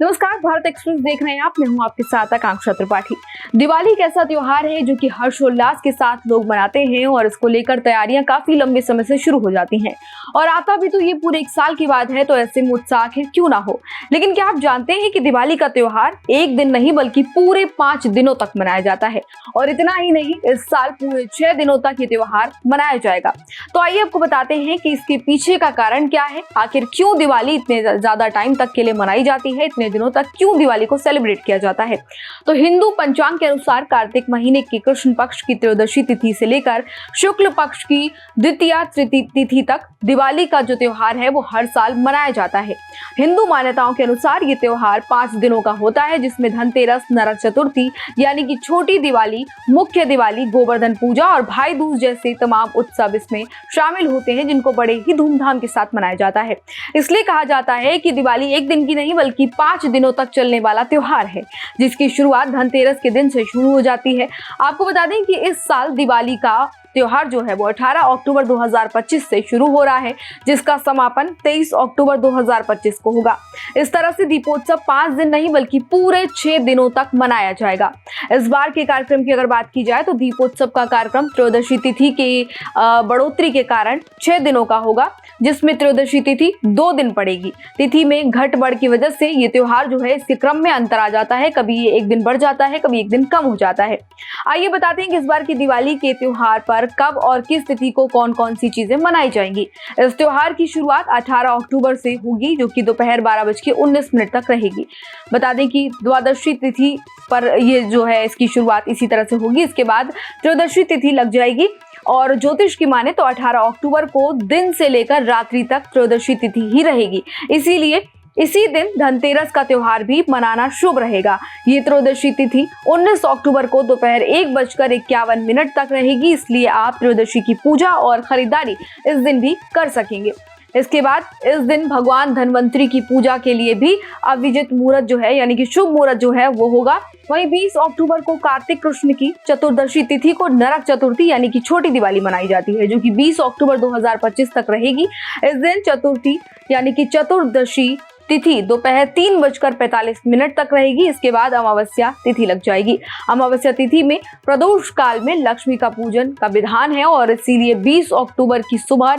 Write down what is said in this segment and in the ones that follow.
नमस्कार, भारत एक्सप्रेस देख रहे हैं आप। मैं हूं आपके साथ आकांक्षा त्रिपाठी। दिवाली एक ऐसा त्योहार है जो कि हर्षोल्लास के साथ लोग मनाते हैं और इसको लेकर तैयारियां काफी लंबे समय से शुरू हो जाती हैं। और आता भी तो ये पूरे एक साल की बात है, तो ऐसे में उत्साह क्यों ना हो। लेकिन क्या आप जानते हैं कि दिवाली का त्योहार एक दिन नहीं बल्कि पूरे 5 दिनों तक मनाया जाता है। और इतना ही नहीं, इस साल पूरे 6 दिनों तक ये त्योहार मनाया जाएगा। तो आइए आपको बताते हैं कि इसके पीछे का कारण क्या है, आखिर क्यों दिवाली इतने ज्यादा टाइम तक के लिए मनाई जाती है, इतने दिनों तक क्यों दिवाली को सेलिब्रेट किया जाता है। तो हिंदू पंचांग के अनुसार कार्तिक महीने की कृष्ण पक्ष की त्रयोदशी तिथि से लेकर शुक्ल पक्ष की द्वितीया तिथि तक दिवाली का जो त्योहार है वो हर साल मनाया जाता है। हिंदू मान्यताओं के अनुसार ये त्योहार 5 दिनों का होता है, जिसमें धनतेरस, नरक चतुर्थी यानी कि छोटी दिवाली, मुख्य दिवाली, गोवर्धन पूजा और भाई दूज जैसे तमाम उत्सव इसमें शामिल होते हैं, जिनको बड़े ही धूमधाम के साथ मनाया जाता है। इसलिए कहा जाता है कि दिवाली एक दिन की नहीं बल्कि 5 दिनों तक चलने वाला त्योहार है, जिसकी शुरुआत धनतेरस के दिन से शुरू हो जाती है। आपको बता दें कि इस साल दिवाली का त्योहार जो है वो 18 अक्टूबर 2025 से शुरू हो रहा है, जिसका समापन 23 अक्टूबर 2025 को होगा। इस तरह से दीपोत्सव 5 दिन नहीं बल्कि पूरे 6 दिनों तक मनाया जाएगा। इस बार के कार्यक्रम की अगर बात की जाए तो दीपोत्सव का कार्यक्रम त्रयोदशी तिथि के बढ़ोतरी के कारण 6 दिनों का होगा, जिसमें त्रयोदशी तिथि 2 दिन पड़ेगी। तिथि में घट बढ़ की वजह से ये त्योहार जो है इसके क्रम में अंतर आ जाता है, कभी ये एक दिन बढ़ जाता है, कभी एक दिन कम हो जाता है। आइए बताते हैं कि इस बार की दिवाली के त्योहार पर कब और किस तिथि को कौन कौन सी चीजें मनाई जाएंगी। इस त्योहार की शुरुआत 18 अक्टूबर से होगी, जो कि दोपहर 12:19 तक रहेगी। बता दें कि द्वादशी तिथि पर ये जो है इसकी शुरुआत इसी तरह से होगी। इसके बाद त्रयोदशी तिथि लग जाएगी और ज्योतिष की माने तो 18 अक्टूबर को दिन से लेकर रात्रि तक त्रयोदशी तिथि ही रहेगी। इसीलिए इसी दिन धनतेरस का त्योहार भी मनाना शुभ रहेगा। ये त्रयोदशी तिथि 19 अक्टूबर को दोपहर 1:51 तक रहेगी, इसलिए आप त्रयोदशी की पूजा और खरीदारी इस दिन भी कर सकेंगे। इसके बाद इस दिन भगवान धन्वंतरी की पूजा के लिए भी अभिजित मुहूर्त जो है यानी कि शुभ मुहूर्त जो है वो होगा। वहीं 20 अक्टूबर को कार्तिक कृष्ण की चतुर्दशी तिथि को नरक चतुर्थी यानी कि छोटी दिवाली मनाई जाती है, जो कि 20 अक्टूबर 2025 तक रहेगी। इस दिन चतुर्थी यानी कि चतुर्दशी तिथि दोपहर 3:45 तक रहेगी। इसके बाद अमावस्या तिथि लग जाएगी। अमावस्या तिथि में प्रदोष काल में लक्ष्मी का पूजन का विधान है और इसीलिए 20 अक्टूबर की सुबह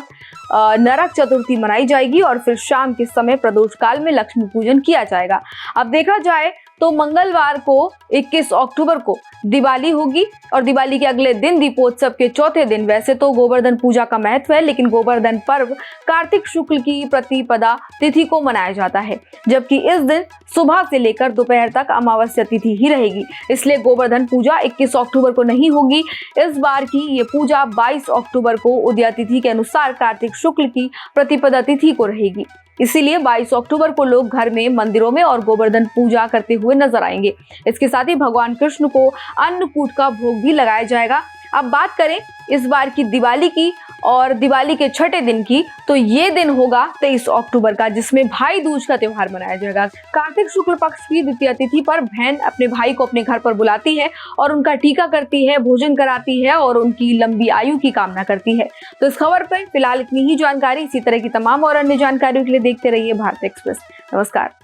नरक चतुर्थी मनाई जाएगी और फिर शाम के समय प्रदोष काल में लक्ष्मी पूजन किया जाएगा। अब देखा जाए तो मंगलवार को 21 अक्टूबर को दिवाली होगी और दिवाली के अगले दिन दीपोत्सव के चौथे दिन वैसे तो गोवर्धन पूजा का महत्व है, लेकिन गोवर्धन पर्व कार्तिक शुक्ल की प्रतिपदा तिथि को मनाया जाता है, जबकि इस दिन सुबह से लेकर दोपहर तक अमावस्या तिथि ही रहेगी। इसलिए गोवर्धन पूजा 21 अक्टूबर को नहीं होगी। इस बार की ये पूजा 22 अक्टूबर को उदया तिथि के अनुसार कार्तिक शुक्ल की प्रतिपदा तिथि को रहेगी। इसीलिए 22 अक्टूबर को लोग घर में, मंदिरों में और गोवर्धन पूजा करते हुए नजर आएंगे। इसके साथ ही भगवान कृष्ण को अन्नकूट का भोग भी लगाया जाएगा। अब बात करें इस बार की दिवाली की और दिवाली के छठे दिन की, तो ये दिन होगा 23 अक्टूबर का, जिसमें भाई दूज का त्योहार मनाया जाएगा। कार्तिक शुक्ल पक्ष की द्वितीया तिथि पर बहन अपने भाई को अपने घर पर बुलाती है और उनका टीका करती है, भोजन कराती है और उनकी लंबी आयु की कामना करती है। तो इस खबर पर फिलहाल इतनी ही जानकारी। इसी तरह की तमाम और अन्य जानकारियों के लिए देखते रहिए भारत एक्सप्रेस। नमस्कार।